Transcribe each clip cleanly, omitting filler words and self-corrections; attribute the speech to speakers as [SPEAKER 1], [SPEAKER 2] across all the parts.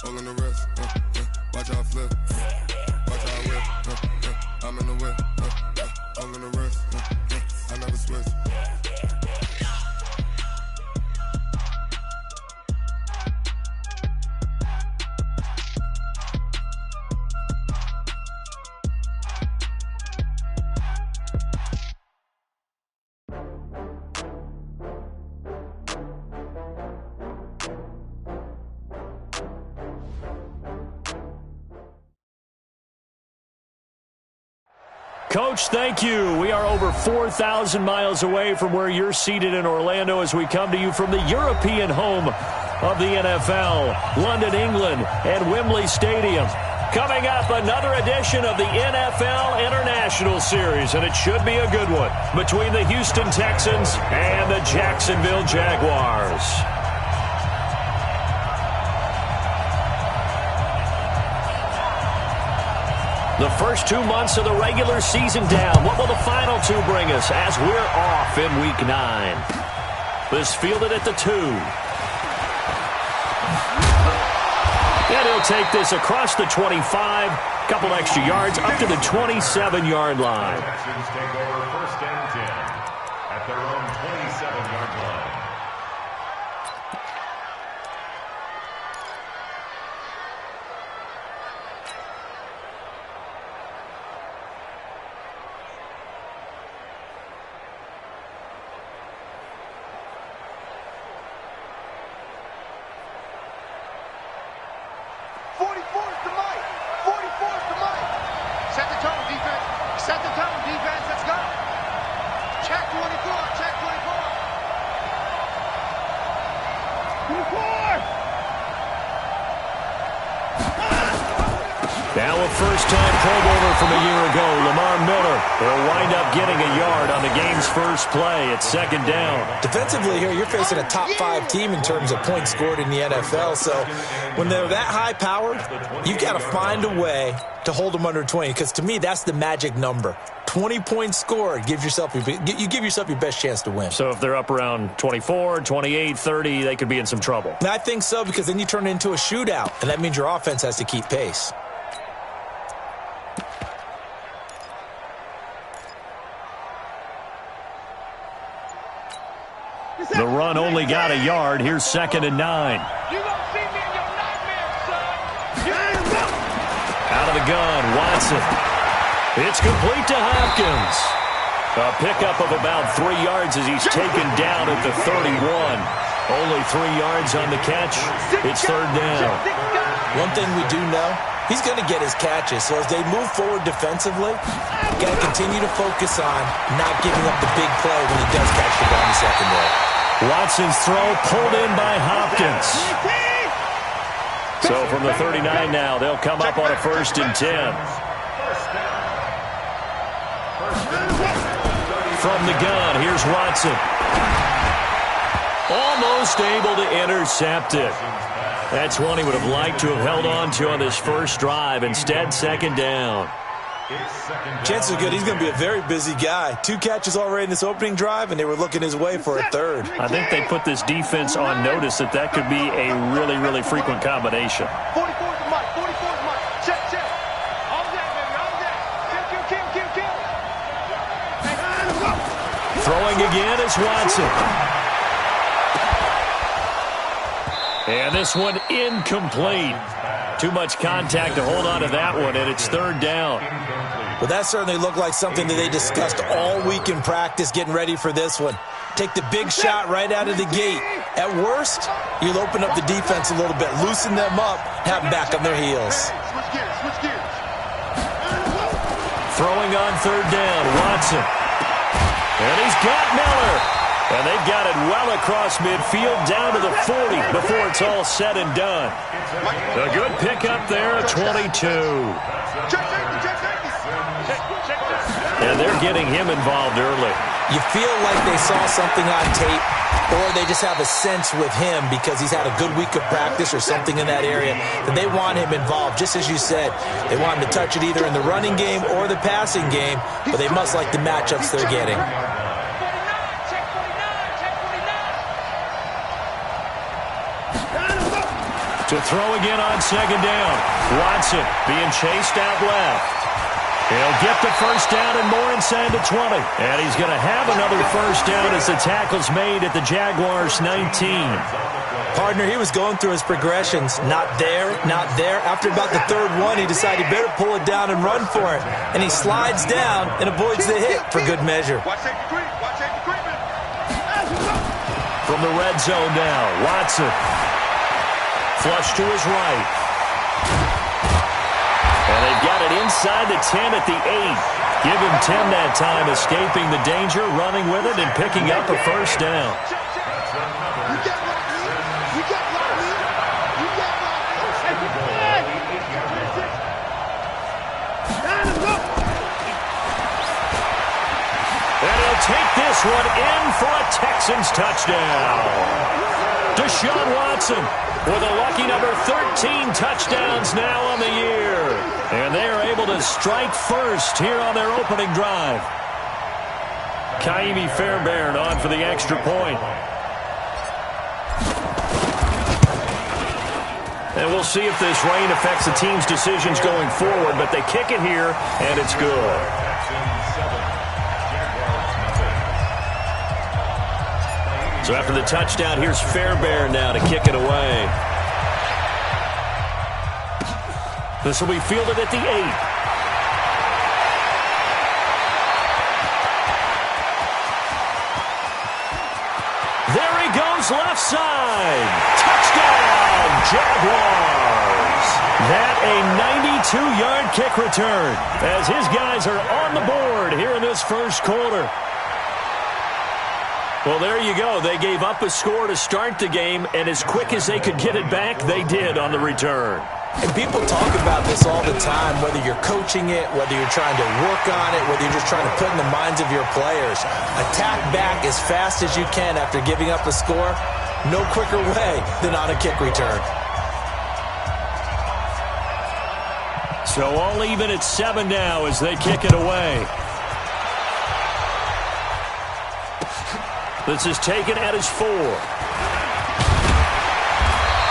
[SPEAKER 1] All in the wrist, watch how I flip. Watch how I whip, I'm in the whip. All in the wrist, I never switch.
[SPEAKER 2] Coach, thank you. We are over 4,000 miles away from where you're seated in Orlando as we come to you from the European home of the NFL, London, England, and Wembley Stadium. Coming up, another edition of the NFL International Series, and it should be a good one, between the Houston Texans and the Jacksonville Jaguars. The first 2 months of the regular season down. What will the final two bring us as we're off in Week 9? This fielded at the 2. And he'll take this across the 25. Couple extra yards up to the 27-yard line.
[SPEAKER 3] Texans take over first and 10 at their own 27-yard line.
[SPEAKER 2] Now a first-time Pro Bowler from a year ago, Lamar Miller, will wind up getting a yard on the game's first play at second down.
[SPEAKER 4] Defensively here, you're facing a top-5 team in terms of points scored in the NFL, so when they're that high-powered, you've got to find a way to hold them under 20, because to me, that's the magic number. 20 points scored, you give yourself your best chance to win.
[SPEAKER 2] So if they're up around 24, 28, 30, they could be in some trouble.
[SPEAKER 4] I think so, because then you turn it into a shootout, and that means your offense has to keep pace.
[SPEAKER 2] The run only got a yard. Here's second and 9.
[SPEAKER 5] You don't see me in your nightmares, son.
[SPEAKER 2] Out of the gun, Watson. It's complete to Hopkins. A pickup of about 3 yards as he's taken down at the 31. Only 3 yards on the catch. It's third down.
[SPEAKER 4] One thing we do know, he's going to get his catches. So as they move forward defensively, got to continue to focus on not giving up the big play when he does catch the ball in the secondary.
[SPEAKER 2] Watson's throw pulled in by Hopkins. So from the 39 now, they'll come up on a first and 10. From the gun, here's Watson. Almost able to intercept it. That's one he would have liked to have held on to on this first drive. Instead, second down.
[SPEAKER 4] Chances are good he's going to be a very busy guy. 2 catches already in this opening drive, and they were looking his way for a third.
[SPEAKER 2] I think they put this defense on notice that could be a really, really frequent combination.
[SPEAKER 5] 44 to Mike. 44 to Mike. Check. All day, baby. All day. Kill.
[SPEAKER 2] Throwing again is Watson. And this one incomplete. Too much contact to hold on to that one, and it's third down.
[SPEAKER 4] Well, that certainly looked like something that they discussed all week in practice getting ready for this one. Take the big shot right out of the gate. At worst, you'll open up the defense a little bit, loosen them up, have them back on their heels.
[SPEAKER 5] Switch gears.
[SPEAKER 2] Throwing on third down, Watson. And he's got Miller. And they've got it well across midfield down to the 40 before it's all said and done. A good pickup there at 22. And they're getting him involved early.
[SPEAKER 4] You feel like they saw something on tape, or they just have a sense with him because he's had a good week of practice or something in that area that they want him involved. Just as you said, they want him to touch it either in the running game or the passing game, but they must like the matchups they're getting.
[SPEAKER 2] To To throw again on second down. Watson being chased out left. He'll get the first down and more inside the 20. And he's going to have another first down as the tackle's made at the Jaguars' 19.
[SPEAKER 4] Partner, he was going through his progressions. Not there, not there. After about the third one, he decided he better pull it down and run for it. And he slides down and avoids the hit for good measure.
[SPEAKER 2] From the red zone now, Watson. Flush to his right. And they've got it inside the 10 at the 8. Give him 10 that time, escaping the danger, running with it, and picking up a first down. And he'll take this one in for a Texans touchdown. Deshaun Watson with a lucky number 13 touchdowns now on the year. And they are able to strike first here on their opening drive. Kaimi Fairbairn on for the extra point. And we'll see if this rain affects the team's decisions going forward, but they kick it here, and it's good. So after the touchdown, here's Fairbairn now to kick it away. This will be fielded at the 8. There he goes, left side. Touchdown, Jaguars. That a 92-yard kick return as his guys are on the board here in this first quarter. Well, there you go. They gave up a score to start the game, and as quick as they could get it back, they did on the return.
[SPEAKER 4] And people talk about this all the time, whether you're coaching it, whether you're trying to work on it, whether you're just trying to put in the minds of your players. Attack back as fast as you can after giving up a score. No quicker way than on a kick return.
[SPEAKER 2] So all even at 7 now as they kick it away. This is taken at his 4.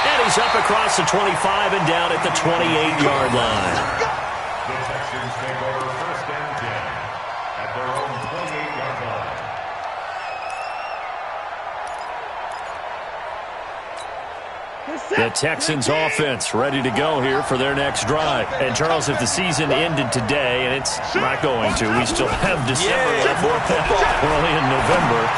[SPEAKER 2] And he's up across the 25 and down at the 28-yard line.
[SPEAKER 3] The Texans take over first and 10 at their own 28-yard line.
[SPEAKER 2] The Texans offense ready to go here for their next drive. And Charles, if the season ended today, and it's not going to, we still have December left. We're only in November.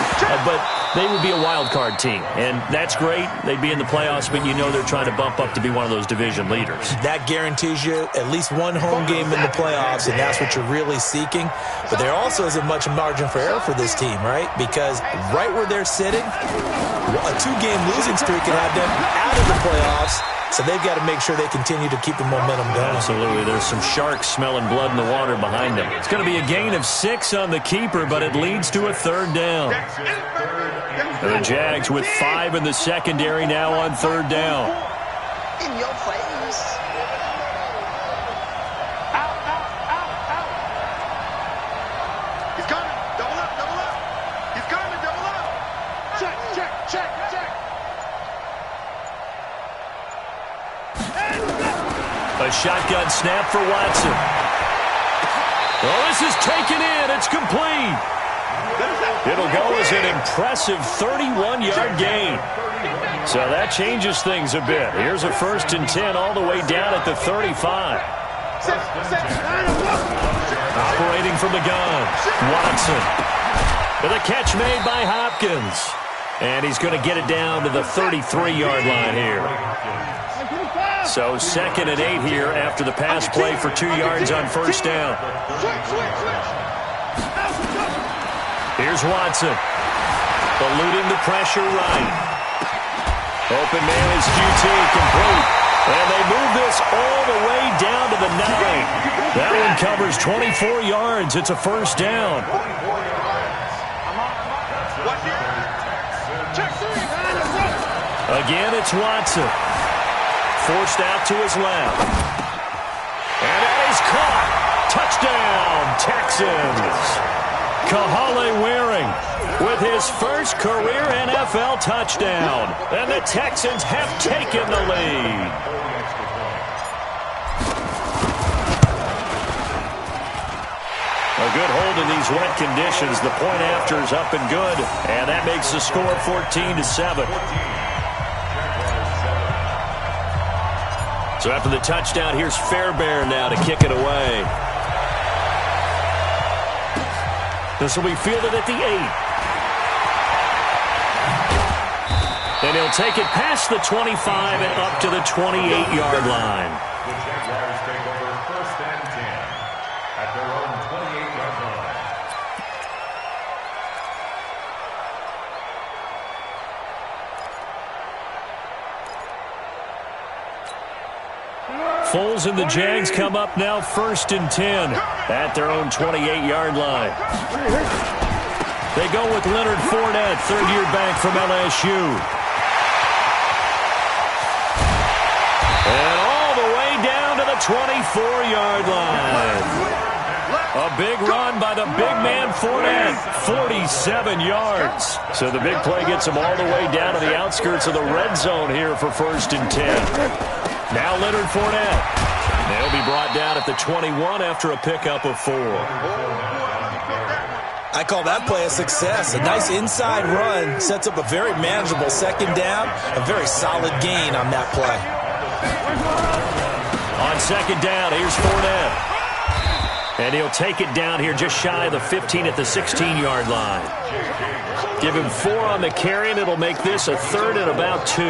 [SPEAKER 2] But they would be a wild card team. And that's great. They'd be in the playoffs, but you know they're trying to bump up to be one of those division leaders.
[SPEAKER 4] That guarantees you at least one home game in the playoffs, and that's what you're really seeking. But there also isn't much margin for error for this team, right? Because right where they're sitting, a 2-game losing streak can have them out of the playoffs, so they've got to make sure they continue to keep the momentum going.
[SPEAKER 2] Absolutely. There's some sharks smelling blood in the water behind them. It's going to be a gain of 6 on the keeper, but it leads to a third down. And the Jags with 5 in the secondary now on third down.
[SPEAKER 6] In your face.
[SPEAKER 5] Out, out, out, out. He's coming. Double up, double up. He's coming, double up. Check, check, check, check.
[SPEAKER 2] A shotgun snap for Watson. Well, this is taken in. It's complete. It'll go as an impressive 31-yard gain. So that changes things a bit. Here's a 1st and 10 all the way down at the 35. Operating from the gun, Watson. With a catch made by Hopkins. And he's going to get it down to the 33-yard line here. So 2nd and 8 here after the pass play for 2 yards on first down. Here's Watson. Eluding the pressure right. Open man is QT, complete. And they move this all the way down to the 9. That one covers 24 yards. It's a first down. Again, it's Watson. Forced out to his left. And that is caught. Touchdown, Texans. Kahale Waring with his first career NFL touchdown. And the Texans have taken the lead. A good hold in these wet conditions. The point after is up and good. And that makes the score 14-7. So after the touchdown, here's Fairbairn now to kick it away. This will be fielded at the 8. And he'll take it past the 25 and up to the 28-yard line.
[SPEAKER 3] The Jaguars take over 1st and 10 at their own 28-yard line.
[SPEAKER 2] Foles and the Jags come up now 1st and 10 at their own 28-yard line. They go with Leonard Fournette, third-year back from LSU. And all the way down to the 24-yard line. A big run by the big man Fournette, 47 yards. So the big play gets him all the way down to the outskirts of the red zone here for 1st and 10. Now Leonard Fournette. They'll be brought down at the 21 after a pickup of 4.
[SPEAKER 4] I call that play a success. A nice inside run sets up a very manageable 2nd down. A very solid gain on that play.
[SPEAKER 2] On 2nd down, here's Fournette. And he'll take it down here just shy of the 15 at the 16-yard line. Give him 4 on the carry, and it'll make this a 3rd and about 2.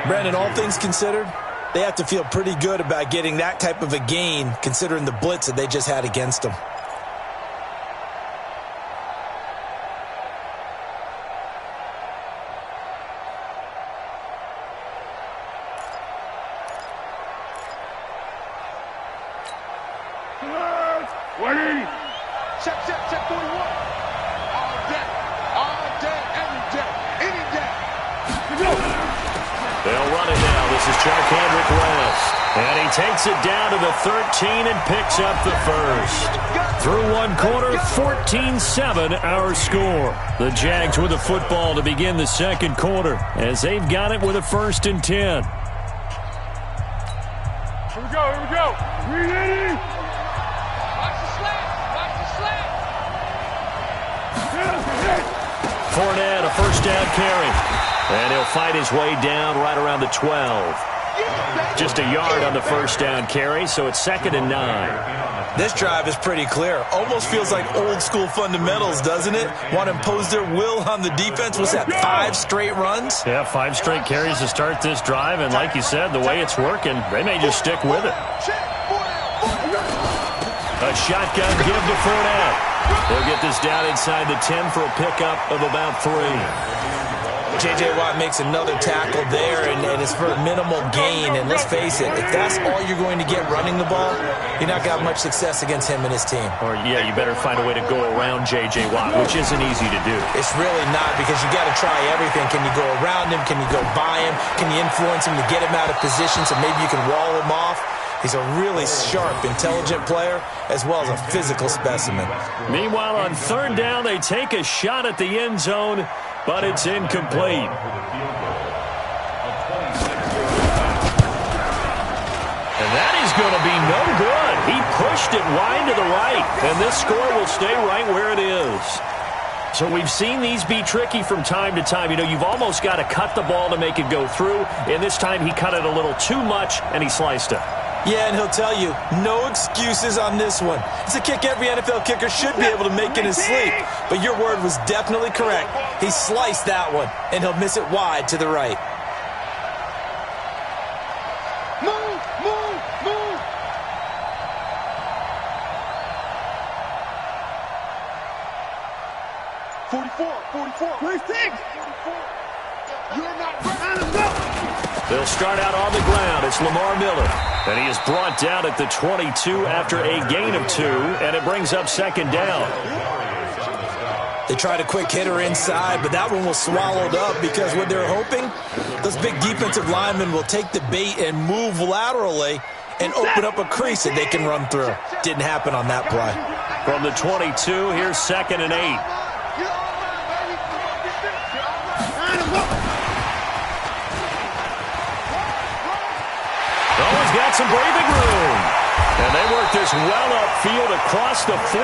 [SPEAKER 4] Brandon, all things considered, they have to feel pretty good about getting that type of a gain considering the blitz that they just had against them.
[SPEAKER 5] Check 41. All day, every day, any day.
[SPEAKER 2] They'll run it now. This is Charkandrick West. And he takes it down to the 13 and picks up the first. Through 1 quarter, 14-7 our score. The Jags with the football to begin the 2nd quarter as they've got it with a 1st and 10.
[SPEAKER 5] Here we go. Ready? Watch the slant.
[SPEAKER 2] Fournette, a 1st down carry. And he'll fight his way down right around the 12. Just a yard on the 1st down carry, so it's 2nd and 9.
[SPEAKER 4] This drive is pretty clear. Almost feels like old school fundamentals, doesn't it? Want to impose their will on the defense. Was that 5 straight runs?
[SPEAKER 2] Yeah, 5 straight carries to start this drive, and like you said, the way it's working, they may just stick with it. A shotgun give to Fournette. They'll get this down inside the 10 for a pickup of about 3.
[SPEAKER 4] J.J. Watt makes another tackle there, and it's for a minimal gain. And let's face it, if that's all you're going to get running the ball, you're not going to have much success against him and his team.
[SPEAKER 2] Or, yeah, you better find a way to go around J.J. Watt, which isn't easy to do.
[SPEAKER 4] It's really not, because you got to try everything. Can you go around him? Can you go by him? Can you influence him to get him out of position so maybe you can wall him off? He's a really sharp, intelligent player, as well as a physical specimen.
[SPEAKER 2] Meanwhile, on 3rd down, they take a shot at the end zone, but it's incomplete. And that is going to be no good. He pushed it wide to the right, and this score will stay right where it is. So we've seen these be tricky from time to time. You know, you've almost got to cut the ball to make it go through, and this time he cut it a little too much, and he sliced it.
[SPEAKER 4] Yeah, and he'll tell you, no excuses on this one. It's a kick every NFL kicker should be able to make in his sleep. But your word was definitely correct. He sliced that one, and he'll miss it wide to the right.
[SPEAKER 5] Move. 44. 46. You're not ready.
[SPEAKER 2] They'll start out on the ground. It's Lamar Miller. And he is brought down at the 22 after a gain of 2, and it brings up 2nd down.
[SPEAKER 4] They tried a quick hitter inside, but that one was swallowed up because what they're hoping, those big defensive linemen will take the bait and move laterally and open up a crease that they can run through. Didn't happen on that play.
[SPEAKER 2] From the 22, here's 2nd and 8. He's got some breathing room. And they work this well upfield across the 45.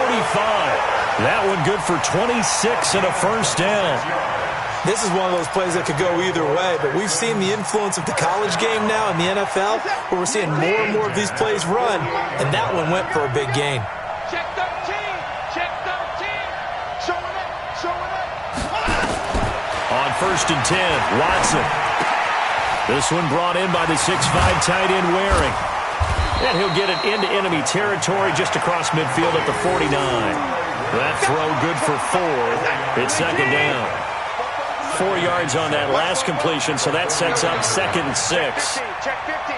[SPEAKER 2] That one good for 26 and a first down.
[SPEAKER 4] This is one of those plays that could go either way, but we've seen the influence of the college game now in the NFL, where we're seeing more and more of these plays run, and that one went for a big gain.
[SPEAKER 5] Check 13. Check 13. Show it up. Show it up.
[SPEAKER 2] On 1st and 10, Watson. This one brought in by the 6'5" tight end Waring. And he'll get it into enemy territory just across midfield at the 49. That throw good for 4. It's 2nd down. 4 yards on that last completion, so that sets up 2nd and 6.
[SPEAKER 5] Check 50.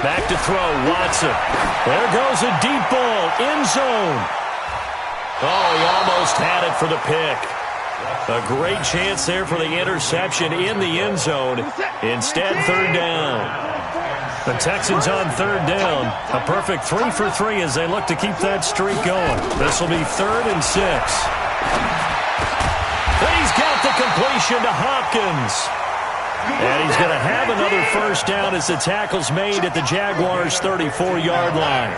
[SPEAKER 2] Back to throw, Watson. There goes a deep ball, end zone. Oh, he almost had it for the pick. A great chance there for the interception in the end zone. Instead, 3rd down. The Texans on 3rd down. A perfect 3 for 3 as they look to keep that streak going. This will be 3rd and 6. And he's got the completion to Hopkins. And he's going to have another first down as the tackle's made at the Jaguars' 34-yard line.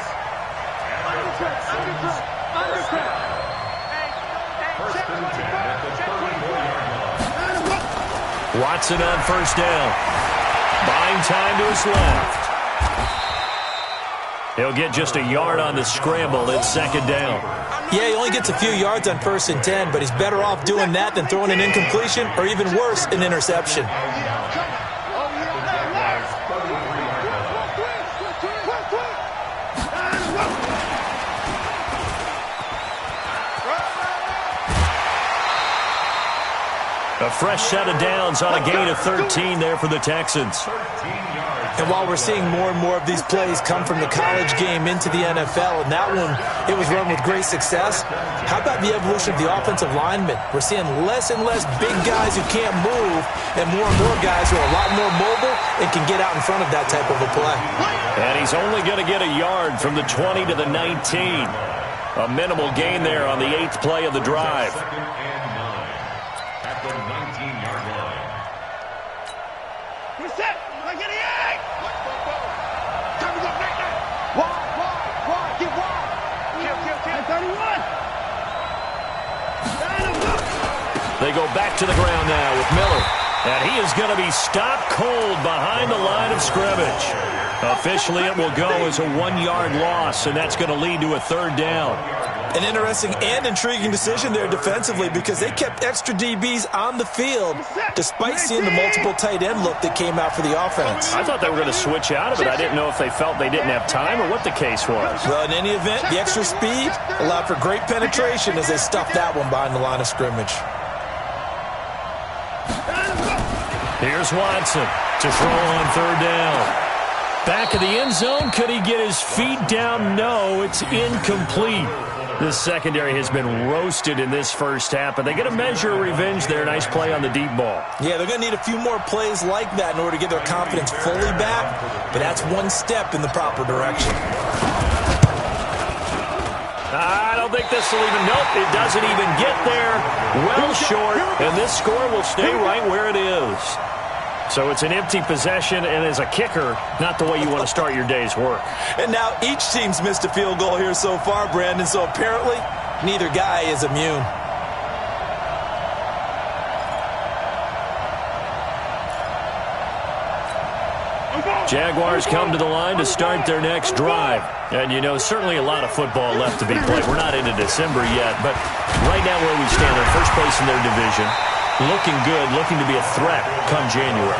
[SPEAKER 2] Watson on 1st down. Buying time to his left. He'll get just a yard on the scramble. It's 2nd down.
[SPEAKER 4] Yeah, he only gets a few yards on 1st and 10, but he's better off doing that than throwing an incompletion or even worse, an interception.
[SPEAKER 2] A fresh set of downs on a gain of 13 there for the Texans.
[SPEAKER 4] And while we're seeing more and more of these plays come from the college game into the NFL, and that one, it was run with great success, how about the evolution of the offensive linemen? We're seeing less and less big guys who can't move and more guys who are a lot more mobile and can get out in front of that type of a play.
[SPEAKER 2] And he's only going to get a yard from the 20 to the 19. A minimal gain there on the 8th play of the drive.
[SPEAKER 3] At the 19-yard line.
[SPEAKER 5] Reset. Like an egg. Time to go back now. Wide. Get wide. Kill. 31.
[SPEAKER 2] They go back to the ground now with Miller. And he is going to be stopped cold behind the line of scrimmage. Officially, it will go as a 1-yard loss, and that's going to lead to a 3rd down.
[SPEAKER 4] An interesting and intriguing decision there defensively because they kept extra DBs on the field despite seeing the multiple tight end look that came out for the offense.
[SPEAKER 2] I thought they were going to switch out of it. I didn't know if they felt they didn't have time or what the case was.
[SPEAKER 4] Well, in any event, the extra speed allowed for great penetration as they stuffed that one behind the line of scrimmage.
[SPEAKER 2] Here's Watson to throw on 3rd down. Back of the end zone. Could he get his feet down? No, it's incomplete. This secondary has been roasted in this first half, but they get a measure of revenge there. Nice play on the deep ball.
[SPEAKER 4] Yeah, they're going to need a few more plays like that in order to get their confidence fully back, but that's one step in the proper direction.
[SPEAKER 2] I don't think this will even, nope, it doesn't even get there. Well short, and this score will stay right where it is. So it's an empty possession, and as a kicker, not the way you want to start your day's work.
[SPEAKER 4] And now each team's missed a field goal here so far, Brandon, so apparently neither guy is immune.
[SPEAKER 2] Jaguars come to the line to start their next drive. And, you know, certainly a lot of football left to be played. We're not into December yet, but right now where we stand, they're first place in their division. Looking good, looking to be a threat come January.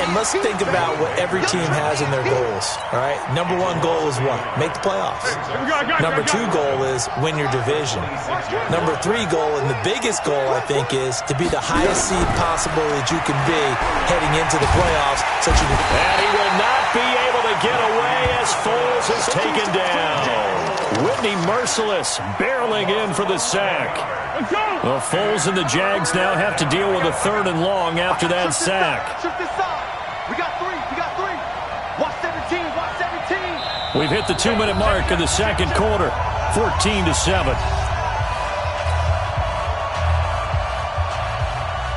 [SPEAKER 4] And let's think about what every team has in their goals, all right? Number 1 goal is what? Make the playoffs. Number 2 goal is win your division. Number 3 goal, and the biggest goal, I think, is to be the highest seed possible that you can be heading into the playoffs. So you can...
[SPEAKER 2] And he will not be able to get away as Foles is taken down. Whitney Merciless barreling in for the sack. Well, Foles and the Jags now have to deal with a 3rd and long after that sack.
[SPEAKER 5] Shift this side. We got 3. Watch 17.
[SPEAKER 2] We've hit the 2-minute mark of the second quarter, 14-7.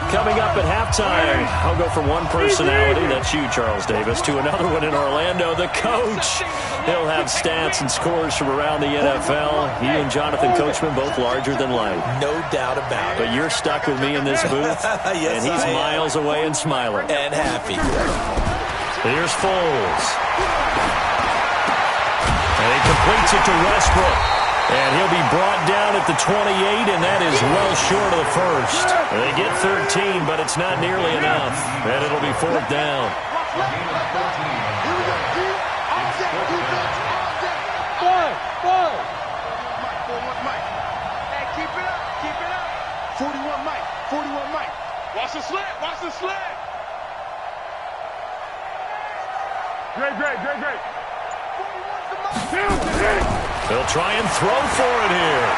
[SPEAKER 2] Coming up at halftime, I'll go from one personality, that's you, Charles Davis, to another one in Orlando, the coach. He'll have stats and scores from around the NFL. He and Jonathan Coachman, both larger than life.
[SPEAKER 4] No doubt about it.
[SPEAKER 2] But you're stuck with me in this booth,
[SPEAKER 4] yes,
[SPEAKER 2] and he's miles away and smiling.
[SPEAKER 4] And happy.
[SPEAKER 2] Here's Foles. And he completes it to Westbrook. And he'll be brought down at the 28, and that is well short of the first. They get 13, but it's not nearly enough. And it'll be fourth down.
[SPEAKER 5] Hey, keep it up, keep it up. 41 Mike. Watch the slip, watch the slip. Great.
[SPEAKER 2] They'll try and throw for it here.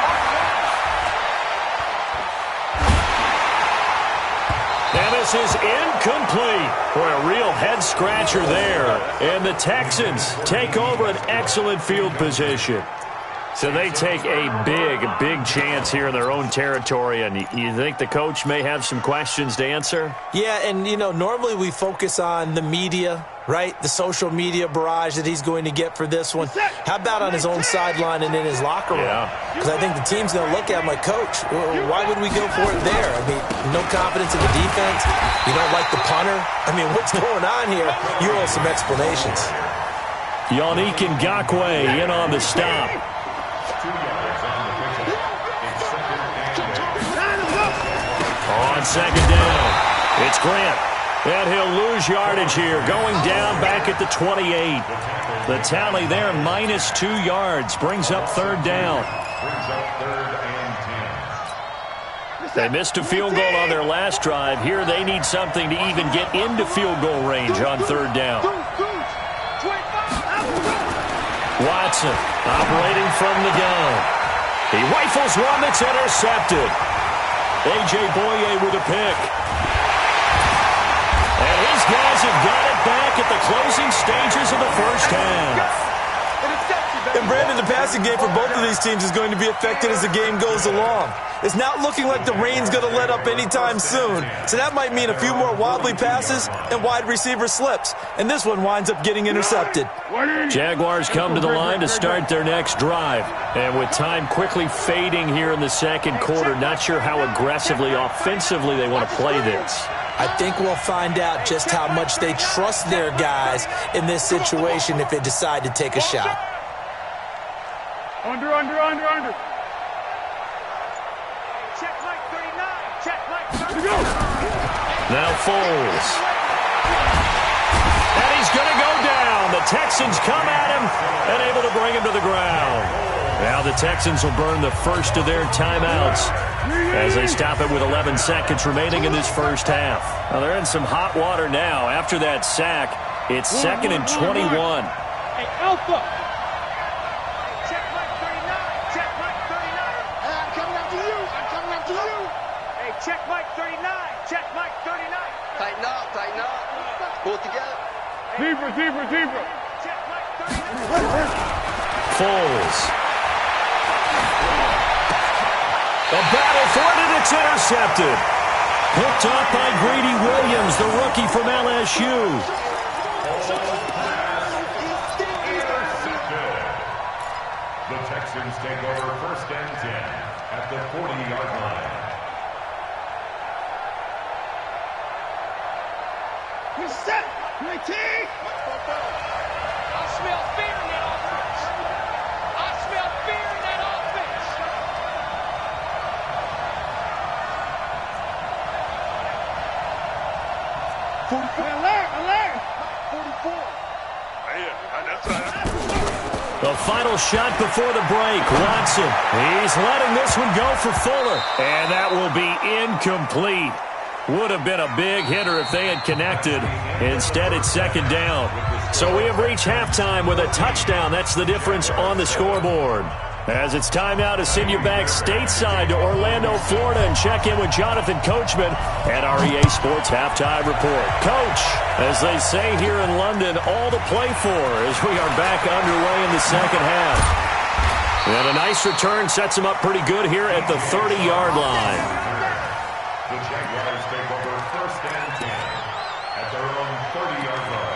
[SPEAKER 2] And this is incomplete. Boy, a real head-scratcher there. And the Texans take over an excellent field position. So they take a big chance here in their own territory. And you think the coach may have some questions to answer?
[SPEAKER 4] Yeah, and, normally we focus on the media, right? The social media barrage that he's going to get for this one. How about on his own sideline and in his locker room? Because I think the team's going to look at him like, Coach, why would we go for it there? I mean, no confidence in the defense. You don't like the punter? I mean, what's going on here? You owe some explanations.
[SPEAKER 2] Yannick Ngakoue in on the stop. On second down, it's Grant. And he'll lose yardage here, going down back at the 28. The tally there, -2 yards, brings up third down. They missed a field goal on their last drive. Here they need something to even get into field goal range on third down. Watson operating from the gun. He rifles one that's intercepted. A.J. Boye with a pick. And his guys have got it back at the closing stages of the first half.
[SPEAKER 4] And, Brandon, the passing game for both of these teams is going to be affected as the game goes along. It's not looking like the rain's going to let up anytime soon. So that might mean a few more wobbly passes and wide receiver slips. And this one winds up getting intercepted.
[SPEAKER 2] Jaguars come to the line to start their next drive. And with time quickly fading here in the second quarter, not sure how aggressively, offensively they want to play this.
[SPEAKER 4] I think we'll find out just how much they trust their guys in this situation if they decide to take a shot.
[SPEAKER 5] Under. Check Mike 39. Check Mike 39.
[SPEAKER 2] Now Foles. And he's going to go down. The Texans come at him and able to bring him to the ground. Now the Texans will burn the first of their timeouts as they stop it with 11 seconds remaining in this first half. Now they're in some hot water now. After that sack, it's 2nd and 21.
[SPEAKER 5] Hey, Alpha. Check Mike 39. Check Mike 39. I'm coming after you. Hey, check Mike 39. Check Mike 39.
[SPEAKER 6] Tighten up. Pull it together.
[SPEAKER 5] Zebra. Check Mike 39.
[SPEAKER 2] Foles. The battle for it, and it's intercepted. Picked up by Greedy Williams, the rookie from LSU.
[SPEAKER 3] The Texans take over 1st and 10 at the 40-yard line.
[SPEAKER 5] We're set. My team. I smell fear in that offense. Alert! 44.
[SPEAKER 2] The final shot before the break. Watson. He's letting this one go for Fuller. And that will be incomplete. Would have been a big hitter if they had connected. Instead, it's 2nd down. So we have reached halftime with a touchdown. That's the difference on the scoreboard. As it's time now to send you back stateside to Orlando, Florida, and check in with Jonathan Coachman at our EA Sports Halftime Report. Coach, as they say here in London, all to play for as we are back underway in the second half. And a nice return sets them up pretty good here at the 30-yard line.
[SPEAKER 3] The Jaguars take over 1st and 10 at their own 30-yard line.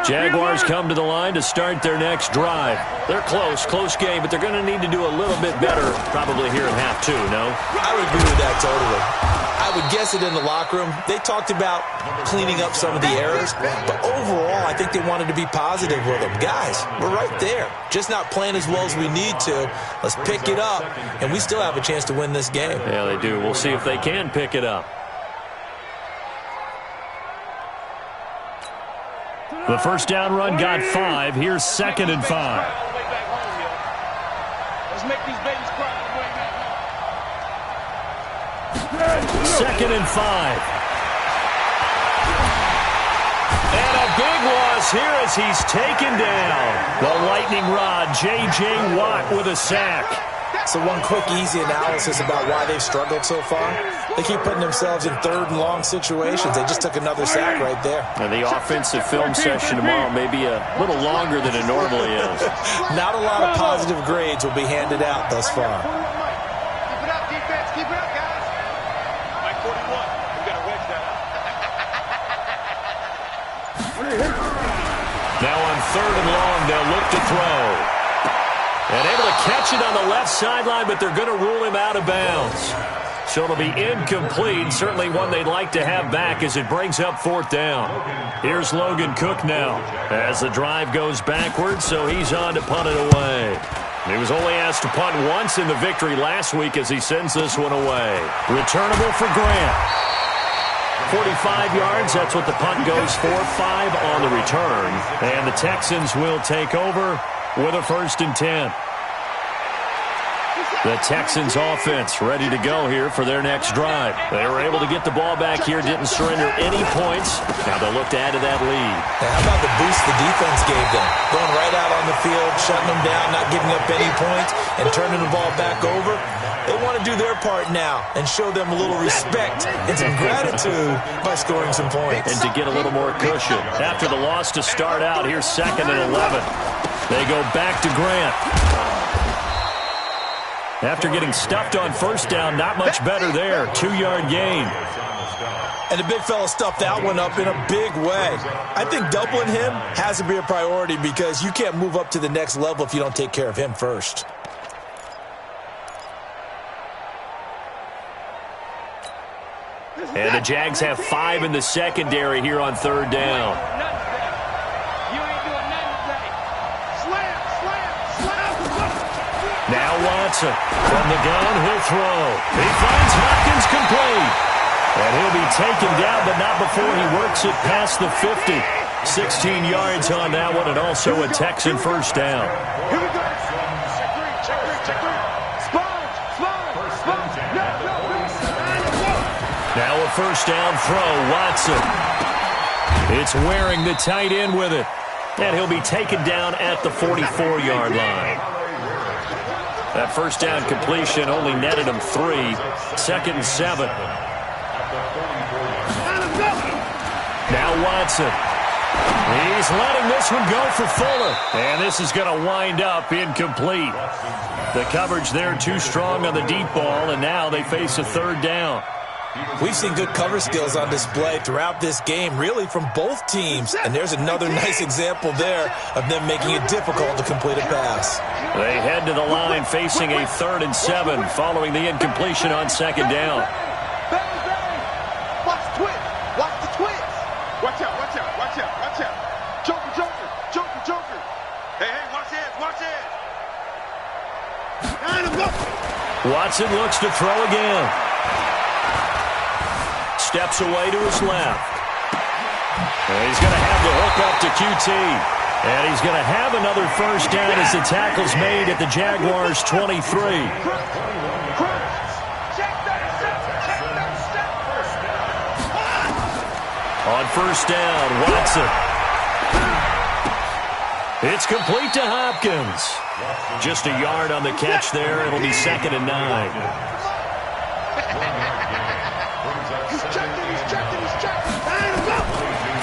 [SPEAKER 2] Jaguars come to the line to start their next drive. They're close game, but they're going to need to do a little bit better probably here in half two, no?
[SPEAKER 4] I would agree with that totally. I would guess it in the locker room. They talked about cleaning up some of the errors, but overall, I think they wanted to be positive with them. Guys, we're right there. Just not playing as well as we need to. Let's pick it up, and we still have a chance to win this game.
[SPEAKER 2] Yeah, they do. We'll see if they can pick it up. The first down run got 5. Here's 2nd and 5.
[SPEAKER 5] Let's make these babies cry on the way back home.
[SPEAKER 2] 2nd and 5. And a big loss here as he's taken down. The lightning rod, J.J. Watt with a sack.
[SPEAKER 4] So one quick, easy analysis about why they've struggled so far. They keep putting themselves in 3rd and long situations. They just took another sack right there.
[SPEAKER 2] And the offensive film session tomorrow may be a little longer than it normally is.
[SPEAKER 4] Not a lot of positive grades will be handed out thus far.
[SPEAKER 5] Keep it up, defense. Keep it up, guys. Mike 41. We got to wedge that up.
[SPEAKER 2] Now on 3rd and long, they'll look to throw. And able to catch it on the left sideline, but they're going to rule him out of bounds. So it'll be incomplete. Certainly one they'd like to have back as it brings up 4th down. Here's Logan Cook now as the drive goes backwards, so he's on to punt it away. He was only asked to punt once in the victory last week as he sends this one away. Returnable for Grant. 45 yards, that's what the punt goes for. 5 on the return. And the Texans will take over with a 1st and 10. The Texans offense ready to go here for their next drive. They were able to get the ball back here, didn't surrender any points. Now they'll look to add to that lead.
[SPEAKER 4] Now how about the boost the defense gave them? Going right out on the field, shutting them down, not giving up any points, and turning the ball back over. They want to do their part now and show them a little respect and some gratitude by scoring some points.
[SPEAKER 2] And to get a little more cushion. After the loss to start out, here's 2nd and 11. They go back to Grant. After getting stuffed on 1st down, not much better there. 2-yard gain.
[SPEAKER 4] And the big fella stuffed that one up in a big way. I think doubling him has to be a priority because you can't move up to the next level if you don't take care of him first.
[SPEAKER 2] And the Jags have 5 in the secondary here on 3rd down. Now Watson from the gun, he'll throw. He finds Hopkins complete. And he'll be taken down, but not before he works it past the 50. 16 yards on that one, and also a Texan 1st down.
[SPEAKER 5] Here we go. Check three. Sponge.
[SPEAKER 2] Now a 1st down throw, Watson. It's Waring, the tight end, with it. And he'll be taken down at the 44-yard line. That 1st down completion only netted him 3. 2nd and 7. Now Watson. He's letting this one go for Fuller. And this is going to wind up incomplete. The coverage there too strong on the deep ball, and now they face a 3rd down.
[SPEAKER 4] We've seen good cover skills on display throughout this game, really from both teams. And there's another nice example there of them making it difficult to complete a pass.
[SPEAKER 2] They head to the line facing a 3rd and 7 following the incompletion on 2nd down.
[SPEAKER 5] Watch the twist. Watch out. Joker. Hey, watch this.
[SPEAKER 2] Watson looks to throw again. Steps away to his left. And he's going to have the hook up to QT. And he's going to have another 1st down as the tackle's made at the Jaguars' 23. On 1st down, Watson. It's complete to Hopkins. Just a yard on the catch there. It'll be 2nd and 9.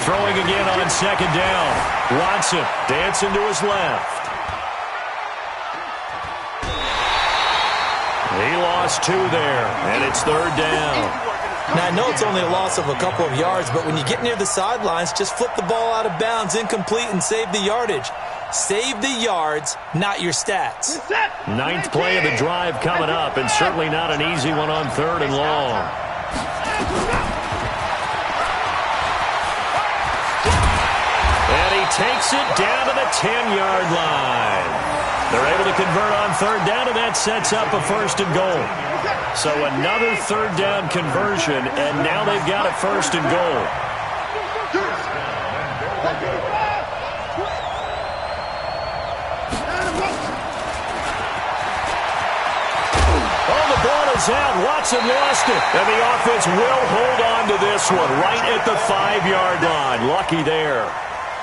[SPEAKER 2] Throwing again on 2nd down. Watson dancing to his left. He lost 2 there, and it's 3rd down.
[SPEAKER 4] Now, I know it's only a loss of a couple of yards, but when you get near the sidelines, just flip the ball out of bounds, incomplete, and save the yardage. Save the yards, not your stats.
[SPEAKER 2] 9th play of the drive coming up, and certainly not an easy one on 3rd and long. And he takes it down to the 10-yard line. They're able to convert on 3rd down, and that sets up a 1st and goal. So another 3rd down conversion, and now they've got a 1st and goal. Oh, the ball is out. Watson lost it, and the offense will hold on to this one right at the 5-yard line. Lucky there.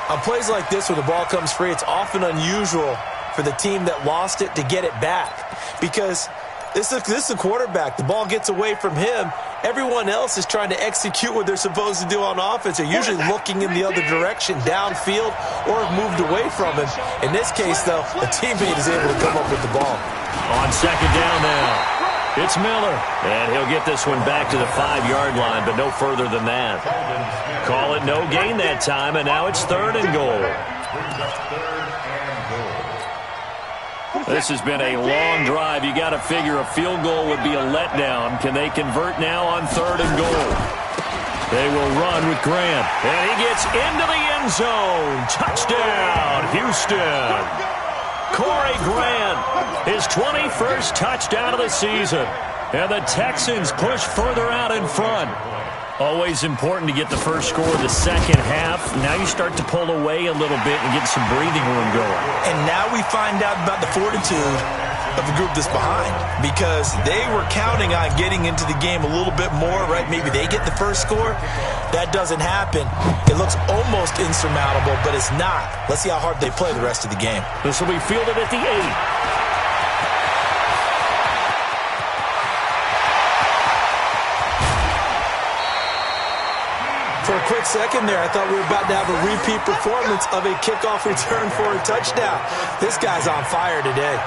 [SPEAKER 4] On plays like this where the ball comes free, it's often unusual for the team that lost it to get it back, because this is a quarterback. The ball gets away from him. Everyone else is trying to execute what they're supposed to do on offense. They're usually looking in the other direction, downfield, or have moved away from him. In this case, though, a teammate is able to come up with the ball.
[SPEAKER 2] On 2nd down now, it's Miller, and he'll get this one back to the 5-yard line, but no further than that. Call it no gain that time, and now it's 3rd and goal. This has been a long drive. You got to figure a field goal would be a letdown. Can they convert now on 3rd and goal? They will run with Grant, and he gets into the end zone. Touchdown, Houston. Corey Grant, his 21st touchdown of the season. And the Texans push further out in front. Always important to get the first score of the second half. Now you start to pull away a little bit and get some breathing room going.
[SPEAKER 4] And now we find out about the fortitude of the group that's behind, because they were counting on getting into the game a little bit more, right? Maybe they get the first score. That doesn't happen. It looks almost insurmountable, but it's not. Let's see how hard they play the rest of the game.
[SPEAKER 2] This will be fielded at the 8.
[SPEAKER 4] For a quick second there, I thought we were about to have a repeat performance of a kickoff return for a touchdown. This guy's on fire today.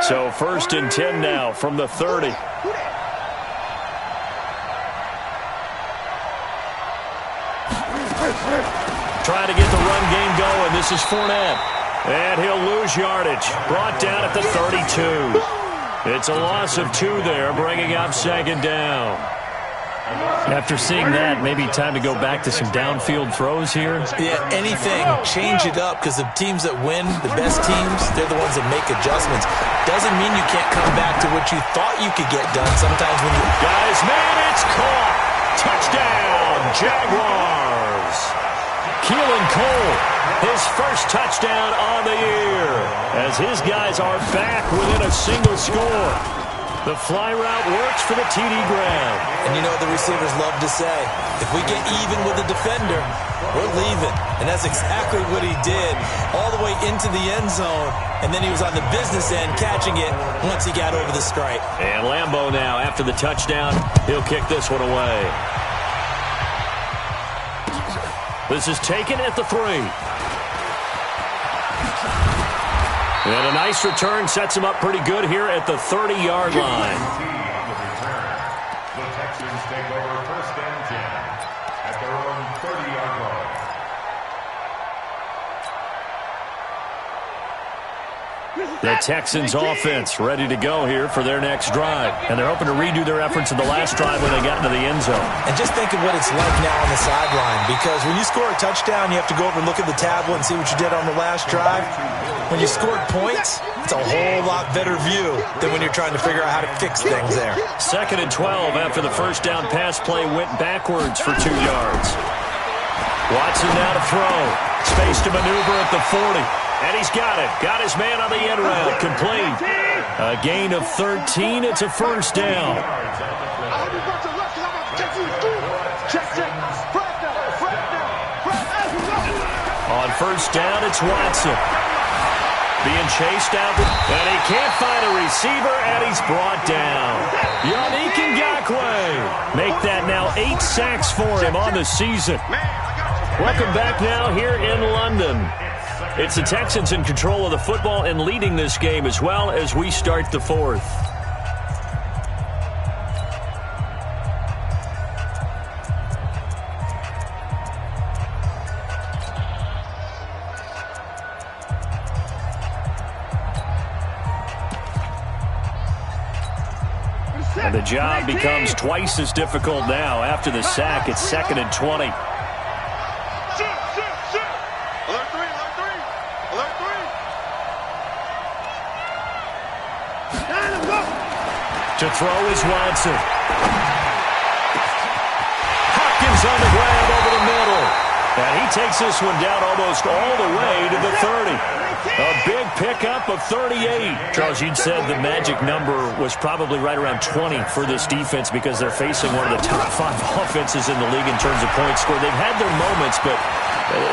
[SPEAKER 2] So 1st and 10 now from the 30. Trying to get the run game going. This is Fournette. And he'll lose yardage. Brought down at the 32. It's a loss of 2 there, bringing up 2nd down. After seeing that, maybe time to go back to some downfield throws here.
[SPEAKER 4] Yeah, anything. Change it up, because the teams that win, the best teams, they're the ones that make adjustments. Doesn't mean you can't come back to what you thought you could get done. Sometimes when you...
[SPEAKER 2] Guys, man, it's caught. Touchdown, Jaguars. Keelan Cole, his first touchdown on the year, as his guys are back within a single score. The fly route works for the TD grab.
[SPEAKER 4] And you know what the receivers love to say? If we get even with the defender, we're leaving. And that's exactly what he did, all the way into the end zone. And then he was on the business end catching it once he got over the stripe.
[SPEAKER 2] And Lambeau now, after the touchdown, he'll kick this one away. This is taken at the 3. And a nice return sets him up pretty good here at the 30-yard line.
[SPEAKER 3] The Texans take over 1st and 10 at their own 30-yard line.
[SPEAKER 2] The Texans offense ready to go here for their next drive. And they're hoping to redo their efforts in the last drive when they got into the end zone.
[SPEAKER 4] And just think of what it's like now on the sideline, because when you score a touchdown, you have to go over and look at the tablet and see what you did on the last drive. when you scored points, it's a whole lot better view than when you're trying to figure out how to fix things there.
[SPEAKER 2] 2nd and 12 after the first down pass play went backwards for 2 yards. Watson now to throw. Space to maneuver at the 40. And he's got it. Got his man on the end route. Complete. A gain of 13. It's a first down. On first down, it's Watson. Being chased out, and he can't find a receiver, and he's brought down. Yannick Ngakoue. Make that now 8 sacks for him on the season. Welcome back now here in London. It's the Texans in control of the football and leading this game as well as we start the 4th. And the job becomes twice as difficult now. After the sack, it's 2nd and 20. To throw is Watson. Hopkins on the grab over the middle. And he takes this one down almost all the way to the 30. A big pickup of 38. Charles, you'd said the magic number was probably right around 20 for this defense because they're facing one of the top 5 offenses in the league in terms of points scored. They've had their moments, but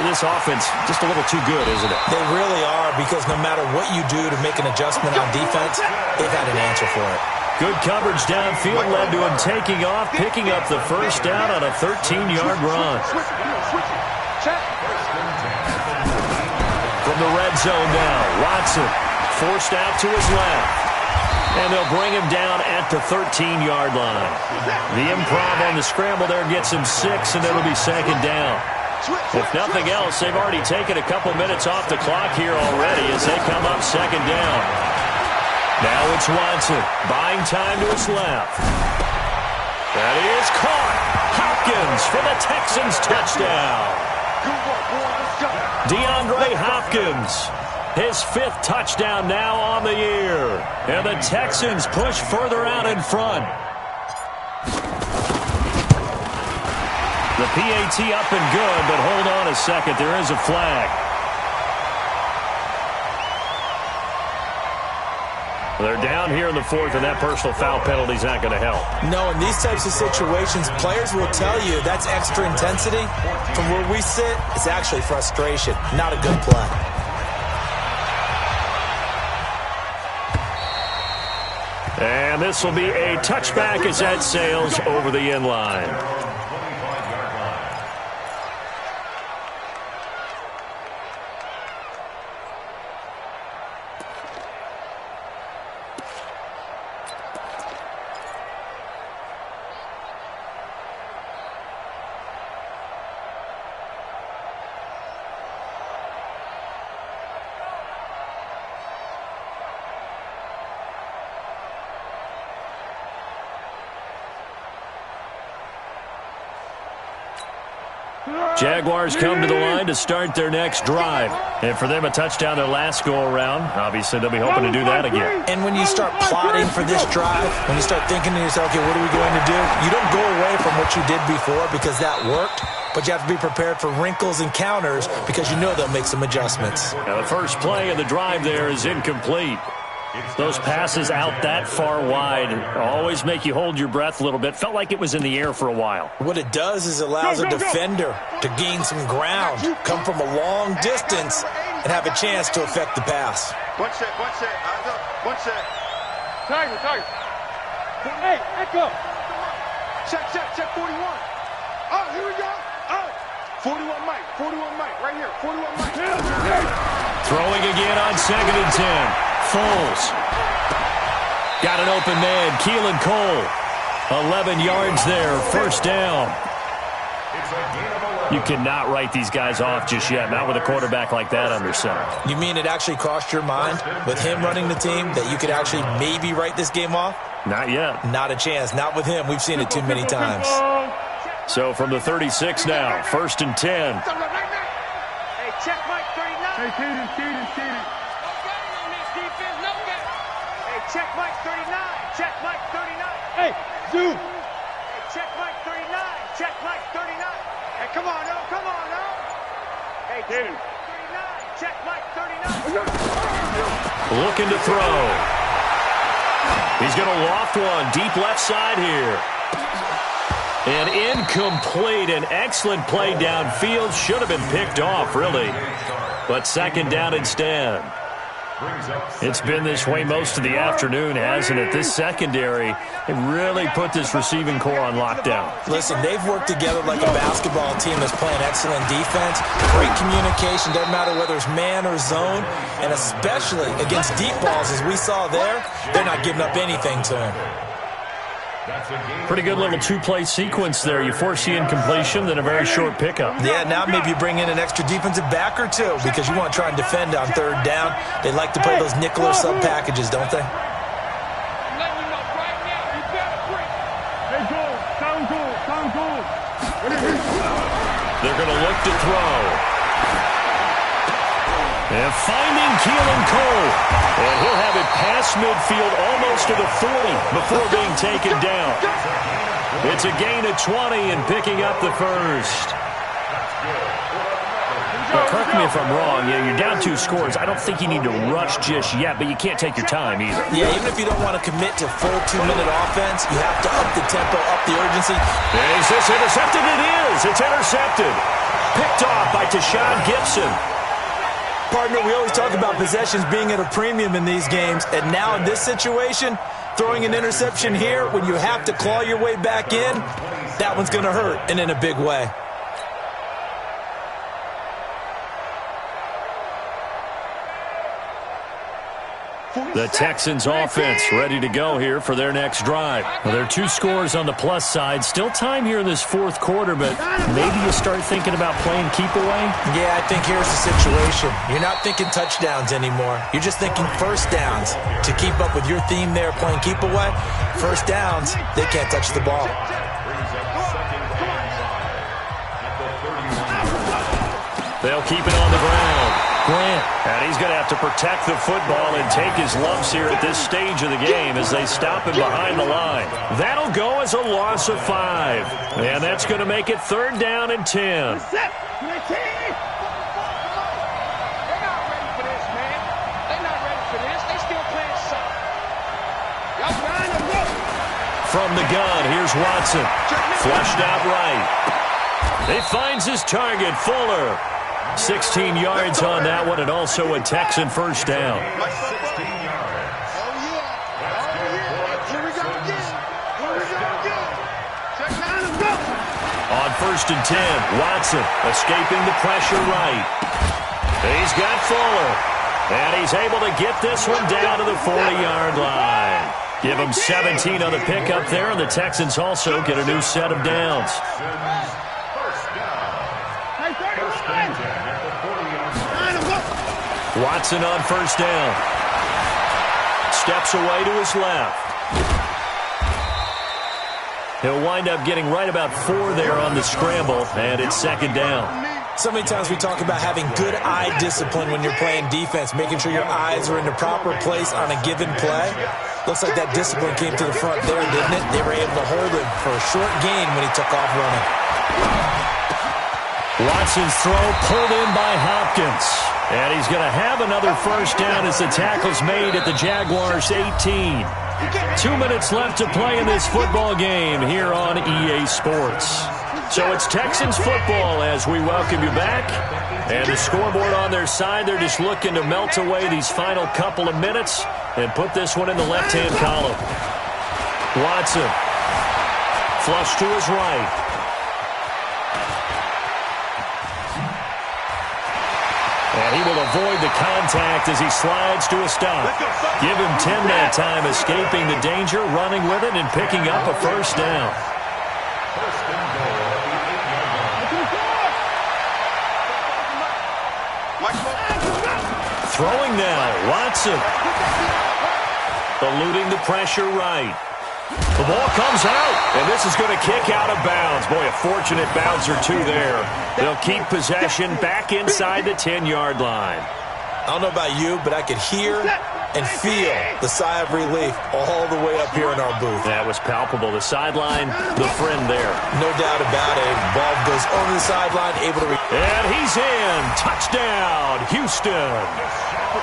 [SPEAKER 2] this offense just a little too good, isn't it?
[SPEAKER 4] They really are, because no matter what you do to make an adjustment on defense, they've had an answer for it.
[SPEAKER 2] Good coverage downfield led to him taking off, picking up the first down on a 13-yard run. From the red zone now, Watson forced out to his left. And they'll bring him down at the 13-yard line. The improv on the scramble there gets him 6, and it'll be 2nd down. If nothing else, they've already taken a couple minutes off the clock here already as they come up 2nd down. Now it's Watson, buying time to his left. That is caught. Hopkins for the Texans touchdown. DeAndre Hopkins, his 5th touchdown now on the year. And the Texans push further out in front. The PAT up and good, but hold on a second. There is a flag. They're down here in the 4th, and that personal foul penalty is not going to help.
[SPEAKER 4] No, in these types of situations, players will tell you that's extra intensity. From where we sit, it's actually frustration, not a good play.
[SPEAKER 2] And this will be a touchback as that sails over the end line. Jaguars come to the line to start their next drive. And for them, a touchdown their last go-around. Obviously, they'll be hoping to do that again.
[SPEAKER 4] And when you start plotting for this drive, when you start thinking to yourself, okay, what are we going to do? You don't go away from what you did before because that worked, but you have to be prepared for wrinkles and counters because you know they'll make some adjustments.
[SPEAKER 2] Now, the first play of the drive there is incomplete. Those passes out that far wide always make you hold your breath a little bit. Felt like it was in the air for a while.
[SPEAKER 4] What it does is allows a defender to gain some ground, come from a long distance, and have a chance to affect the pass.
[SPEAKER 6] One set, eyes up, one set.
[SPEAKER 5] Tiger. Hey, echo. Check 41. Oh, here we go. Oh, 41 Mike, right here, 41 Mike.
[SPEAKER 2] Throwing again on 2nd and 10. Foles. Got an open man, Keelan Cole. 11 yards there, first down. You cannot write these guys off just yet, not with a quarterback like that under center.
[SPEAKER 4] You mean it actually crossed your mind with him running the team that you could actually maybe write this game off?
[SPEAKER 2] Not yet.
[SPEAKER 4] Not a chance. Not with him. We've seen it too many times.
[SPEAKER 2] So from the 36 now, 1st and 10.
[SPEAKER 5] Hey, check Mike 39.
[SPEAKER 7] Hey, Keaton.
[SPEAKER 5] Hey, Zoo. Hey, check Mike 39. Check Mike 39. Hey, come on, no. Come on, no. Hey, check 39. Check Mike 39.
[SPEAKER 2] Looking to throw. He's going to loft one deep left side here. And incomplete. An excellent play downfield. Should have been picked off, really. But second down instead. It's been this way most of the afternoon, hasn't it? This secondary, they really put this receiving core on lockdown.
[SPEAKER 4] Listen, they've worked together like a basketball team that's playing excellent defense. Great communication, doesn't matter whether it's man or zone. And especially against deep balls, as we saw there, they're not giving up anything to him.
[SPEAKER 2] Pretty good little two-play sequence there. You force the incompletion, then a very short pickup.
[SPEAKER 4] Yeah, now maybe you bring in an extra defensive back or two because you want to try and defend on third down. They like to play those nickel or sub packages, don't they?
[SPEAKER 2] They're going to look to throw. And finding Keelan Cole. And he'll have it past midfield almost to the 40 before being taken down. It's a gain of 20 and picking up the first. Well, correct me if I'm wrong. Yeah, you're down 2 scores. I don't think you need to rush just yet, but you can't take your time either.
[SPEAKER 4] Yeah, even if you don't want to commit to full 2-minute offense, you have to up the tempo, up the urgency.
[SPEAKER 2] Is this intercepted? It is. It's intercepted. Picked off by Tashawn Gibson.
[SPEAKER 4] Partner, we always talk about possessions being at a premium in these games, and now in this situation, throwing an interception here when you have to claw your way back in, that one's going to hurt, and in a big way.
[SPEAKER 2] The Texans offense ready to go here for their next drive. Well, there are 2 scores on the plus side. Still time here in this fourth quarter, but maybe you start thinking about playing keep away?
[SPEAKER 4] Yeah, I think here's the situation. You're not thinking touchdowns anymore. You're just thinking first downs. To keep up with your theme there, playing keep away, first downs, they can't touch the ball.
[SPEAKER 2] They'll keep it on the ground. Grant, and he's going to have to protect the football and take his lumps here at this stage of the game as they stop him behind the line. That'll go as a loss of 5. And that's going to make it third down and 10.
[SPEAKER 5] They're not ready for this, man. They're not ready for this. They still playing soft. Y'all trying to go.
[SPEAKER 2] From the gun, here's Watson. Flushed out right. He finds his target, Fuller. 16 yards on that one, and also a Texan first down.
[SPEAKER 3] 16 yards.
[SPEAKER 5] Oh, yeah. Here we go again. Check down and go.
[SPEAKER 2] On first and 10, Watson escaping the pressure right. He's got Fuller, and he's able to get this one down to the 40-yard line. Give him 17 on the pickup there, and the Texans also get a new set of downs. Watson on first down. Steps away to his left. He'll wind up getting right about 4 there on the scramble, and it's second down.
[SPEAKER 4] So many times we talk about having good eye discipline when you're playing defense, making sure your eyes are in the proper place on a given play. Looks like that discipline came to the front there, didn't it? They were able to hold him for a short gain when he took off running.
[SPEAKER 2] Watson's throw pulled in by Hopkins. And he's going to have another first down as the tackle's made at the Jaguars' 18. 2 minutes left to play in this football game here on EA Sports. So it's Texans football as we welcome you back. And the scoreboard on their side, they're just looking to melt away these final couple of minutes and put this one in the left-hand column. Watson, flush to his right. And he will avoid the contact as he slides to a stop. Give him 10 that time, escaping the danger, running with it, and picking up a first down.
[SPEAKER 3] First and goal at the 8-yard line.
[SPEAKER 2] Throwing now, Watson. Eluding the pressure right. The ball comes out, and this is going to kick out of bounds. Boy, a fortunate bounce or 2 there. They'll keep possession back inside the 10-yard line.
[SPEAKER 4] I don't know about you, but I could hear and feel the sigh of relief all the way up here in our booth.
[SPEAKER 2] That was palpable. The sideline, the friend there.
[SPEAKER 4] No doubt about it. Ball goes over the sideline, able to...
[SPEAKER 2] And he's in. Touchdown, Houston.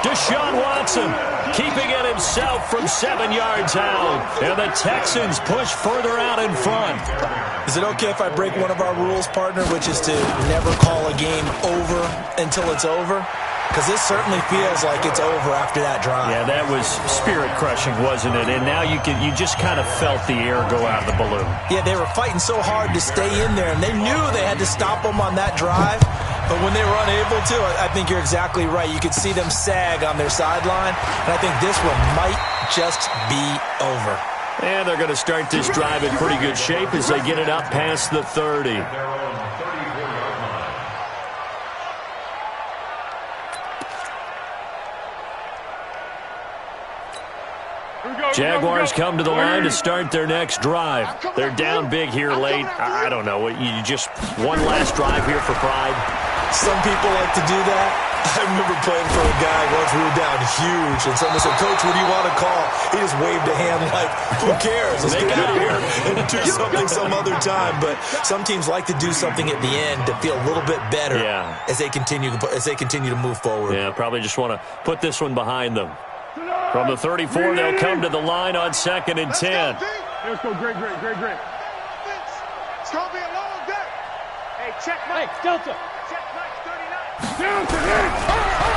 [SPEAKER 2] Deshaun Watson keeping it himself from 7 yards out. And the Texans push further out in front.
[SPEAKER 4] Is it okay if I break one of our rules, partner, which is to never call a game over until it's over? Because this certainly feels like it's over after that drive.
[SPEAKER 2] Yeah, that was spirit-crushing, wasn't it? And now you just kind of felt the air go out of the balloon.
[SPEAKER 4] Yeah, they were fighting so hard to stay in there, and they knew they had to stop them on that drive. But when they were unable to, I think you're exactly right. You could see them sag on their sideline, and I think this one might just be over.
[SPEAKER 2] And they're going to start this drive in pretty good shape as they get it up past the 30. Jaguars come to the line to start their next drive. They're down big here late. I don't know. You just one last drive here for pride.
[SPEAKER 4] Some people like to do that. I remember playing for a guy once we were down huge, and someone said, "Coach, what do you want to call?" He just waved a hand like, "Who cares? Let's get out of here and do something some other time." But some teams like to do something at the end to feel a little bit better as they continue to move forward.
[SPEAKER 2] Yeah, probably just want to put this one behind them. From the 34, they'll come to the line on 2nd and 10.
[SPEAKER 5] Let's go, great. It's going to be a long day. Hey, check Mike. Hey, Delta. Check Mike 39.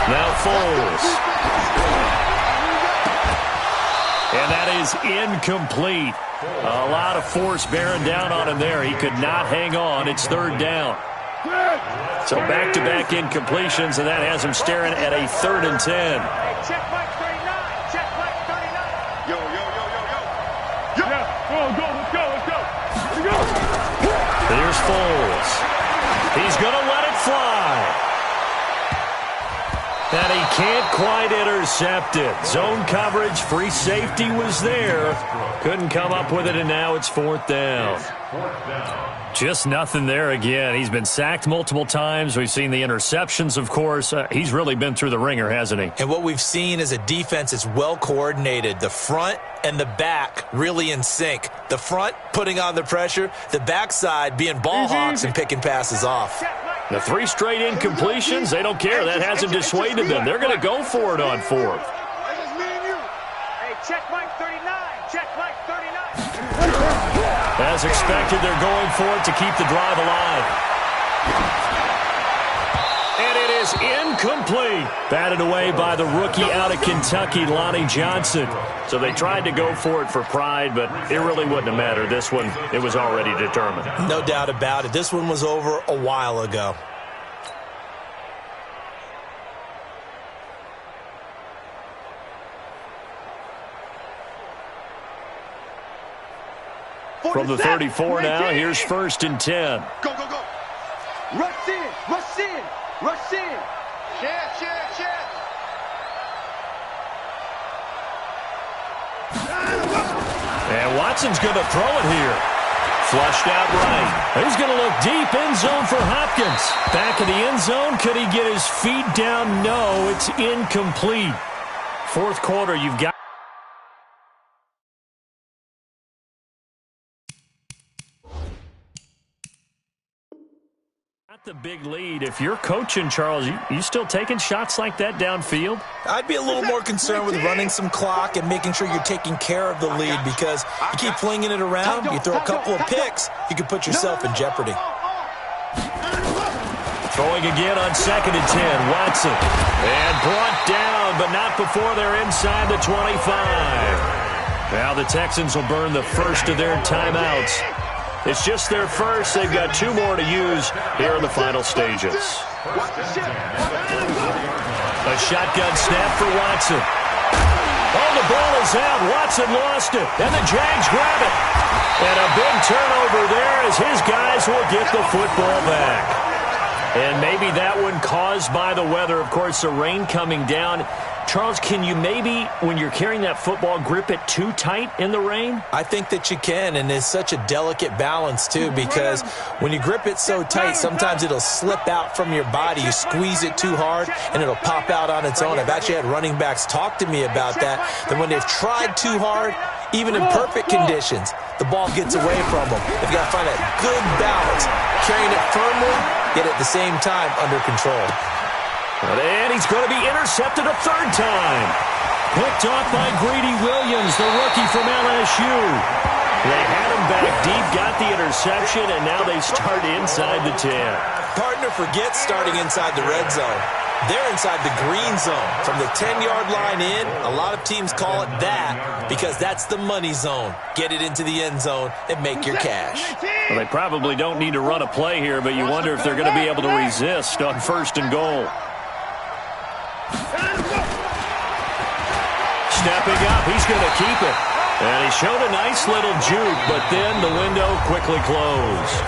[SPEAKER 2] Now Foles. And that is incomplete. A lot of force bearing down on him there. He could not hang on. It's 3rd down. So back-to-back incompletions, and that has him staring at a 3rd and 10.
[SPEAKER 5] Hey, check Mike 39. Check Mike 39. Yo. Yeah, let's go.
[SPEAKER 2] Here's Foles. He's going to let it fly. And he can't quite intercept it. Zone coverage, free safety was there. Couldn't come up with it, and now it's 4th down. Just nothing there again. He's been sacked multiple times. We've seen the interceptions, of course. He's really been through the ringer, hasn't he?
[SPEAKER 4] And what we've seen is a defense that's well coordinated. The front and the back really in sync. The front putting on the pressure, the backside being ball hawks and picking passes off.
[SPEAKER 2] The 3 straight incompletions, they don't care. That hasn't dissuaded them. They're going to go for it on 4th.
[SPEAKER 5] Hey, check Mike 39. Check Mike 39.
[SPEAKER 2] As expected, they're going for it to keep the drive alive. And it is incomplete. Batted away by the rookie out of Kentucky, Lonnie Johnson. So they tried to go for it for pride, but it really wouldn't have mattered. This one, it was already determined.
[SPEAKER 4] No doubt about it. This one was over a while ago.
[SPEAKER 2] From the 34 now, here's 1st and 10.
[SPEAKER 5] Go. Rush in. Share.
[SPEAKER 2] And Watson's going to throw it here. Flushed out right. He's going to look deep end zone for Hopkins. Back in the end zone. Could he get his feet down? No, it's incomplete. 4th quarter, you've got... the big lead. If you're coaching, Charles, you still taking shots like that downfield?
[SPEAKER 4] I'd be a little more concerned with running some clock and making sure you're taking care of the lead, because you keep flinging it around, you throw a couple of picks, you can put yourself in jeopardy.
[SPEAKER 2] Throwing again on 2nd and 10. Watson. And brought down, but not before they're inside the 25. Now the Texans will burn the first of their timeouts. It's just their first. They've got 2 more to use here in the final stages. A shotgun snap for Watson. Oh, the ball is out. Watson lost it. And the Jags grab it. And a big turnover there as his guys will get the football back. And maybe that one caused by the weather. Of course, the rain coming down Charles, can you maybe, when you're carrying that football, grip it too tight in the rain?
[SPEAKER 4] I think that you can, and it's such a delicate balance, too, because when you grip it so tight, sometimes it'll slip out from your body. You squeeze it too hard, and it'll pop out on its own. I've actually had running backs talk to me about that when they've tried too hard, even in perfect conditions, the ball gets away from them. They've got to find that good balance, carrying it firmly, yet at the same time under control.
[SPEAKER 2] And he's going to be intercepted a third time. Picked off by Greedy Williams, the rookie from LSU. They had him back deep, got the interception, and now they start inside the 10.
[SPEAKER 4] Partner forgets starting inside the red zone. They're inside the green zone. From the 10-yard line in, a lot of teams call it that because that's the money zone. Get it into the end zone and make your cash.
[SPEAKER 2] Well, they probably don't need to run a play here, but you wonder if they're going to be able to resist on 1st and goal. Stepping up, he's going to keep it. And he showed a nice little juke, but then the window quickly closed.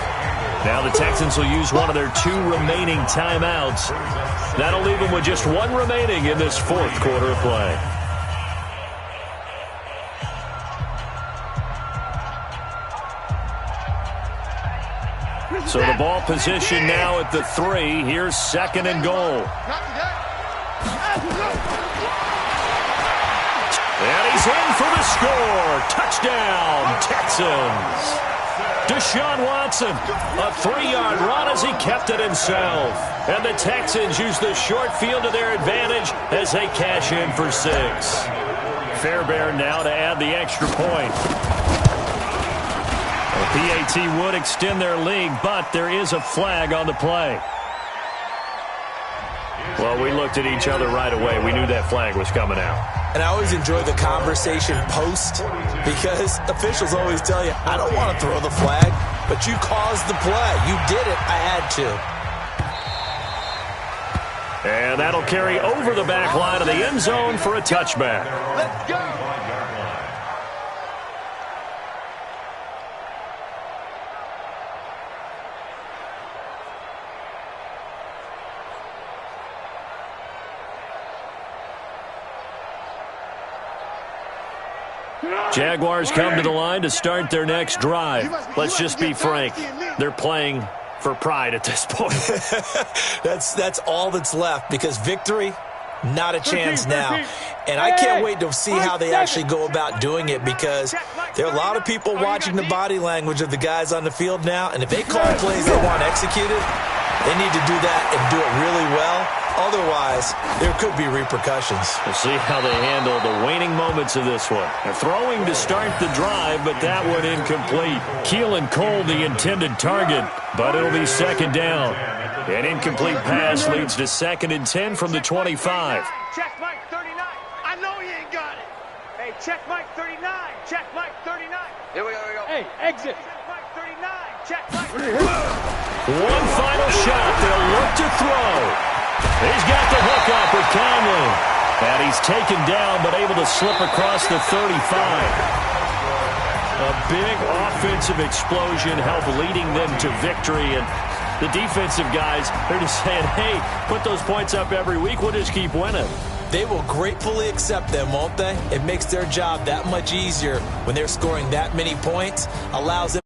[SPEAKER 2] Now the Texans will use one of their 2 remaining timeouts. That'll leave them with just 1 remaining in this 4th quarter of play. So the ball position now at the 3. Here's 2nd and goal. And he's in for the score. Touchdown, Texans. Deshaun Watson, a 3-yard run as he kept it himself. And the Texans use the short field to their advantage as they cash in for 6. Fairbairn now to add the extra point. The PAT would extend their lead, but there is a flag on the play. Well, we looked at each other right away. We knew that flag was coming out.
[SPEAKER 4] And I always enjoy the conversation post because officials always tell you, I don't want to throw the flag, but you caused the play. You did it. I had to.
[SPEAKER 2] And that'll carry over the back line of the end zone for a touchback.
[SPEAKER 5] Let's go.
[SPEAKER 2] Jaguars come to the line to start their next drive. Let's just be frank. They're playing for pride at this point.
[SPEAKER 4] That's all that's left because victory, not a chance now. And I can't wait to see how they actually go about doing it because there are a lot of people watching the body language of the guys on the field now. And if they call plays they want executed, they need to do that and do it really well. Otherwise, there could be repercussions.
[SPEAKER 2] We'll see how they handle the waning moments of this one. They're throwing to start the drive, but that one incomplete. Keelan Cole, the intended target, but it'll be 2nd down. An incomplete pass leads to 2nd and 10 from the 25.
[SPEAKER 5] Check Mike 39. I know he ain't got it. Hey, check Mike 39. Check Mike 39.
[SPEAKER 6] Here we go.
[SPEAKER 5] Hey, exit. Check Mike 39. Check Mike 39.
[SPEAKER 2] One final shot. They'll look to throw. He's got the hook up with Conley. And he's taken down, but able to slip across the 35. A big offensive explosion helped leading them to victory. And the defensive guys, they're just saying, hey, put those points up every week. We'll just keep winning.
[SPEAKER 4] They will gratefully accept them, won't they? It makes their job that much easier when they're scoring that many points, allows them